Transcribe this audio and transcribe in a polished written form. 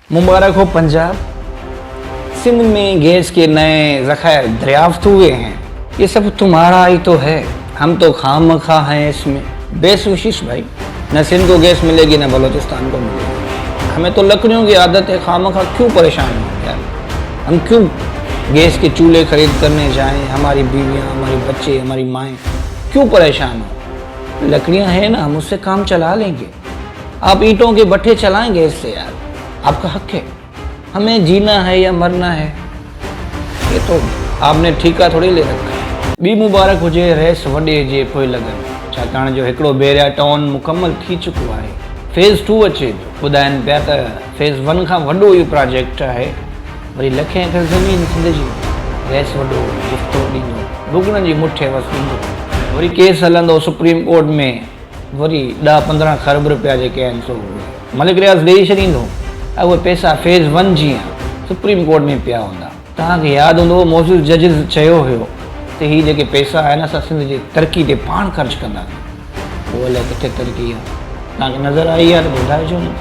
मुबारक हो पंजाब। सिंध में गैस के नए ज़खायर दरियाफ्त हुए हैं। ये सब तुम्हारा ही तो है, हम तो खामखा हैं इसमें। बेसुशिश भाई, न सिंध को गैस मिलेगी न बलूचिस्तान को मिलेगी। हमें तो लकड़ियों की आदत है, खामखा क्यों परेशान हो यार। हम क्यों गैस के चूल्हे खरीद करने जाएं, हमारी बीवियाँ, हमारी बच्चे, हमारी माएँ क्यों परेशान हो। लकड़ियाँ हैं ना, हम उससे काम चला लेंगे। आप ईंटों के भट्ठे चलाएं गैस से यार, आपका हक है। हमें जीना है या मरना है, ये तो आपने ठीका थोड़ी ले रखा है। ॿी मुबारक हुजे रेस वॾे जे पोइ लॻनि, छाकाणि जो हिकिड़ो बेरियाटॉन मुकमल थी चुको आहे। फेज़ 2 अचे थो। ॿुधाइनि पिया त फेज़ 1 खां वॾो इहो प्रोजेक्ट आहे। वरी लखें एकड़ ज़मीन सिंध जी रेस वॾो हिस्तो ॾींदो, भुॻड़नि जी मुठे वस ॾींदो। वरी केस हलंदो सुप्रीम कोर्ट में, वरी 10-15 खरब रुपया जेके आहिनि सो मलिक रियाज़ ॾेई छॾींदो। उहे पैसा फेज़ 1 जीअं सुप्रीम कोर्ट में पिया हूंदा। तव्हांखे यादि हूंदो मौजूद जजिस चयो हुयो त हीअ जेके पैसा आहिनि असां सिंध जी तरक़ी ते पाण ख़र्चु कंदासीं। उहो अलाए किथे तरक़ी आहे, तव्हांखे नज़र आई आहे त ॿुधाइजो न।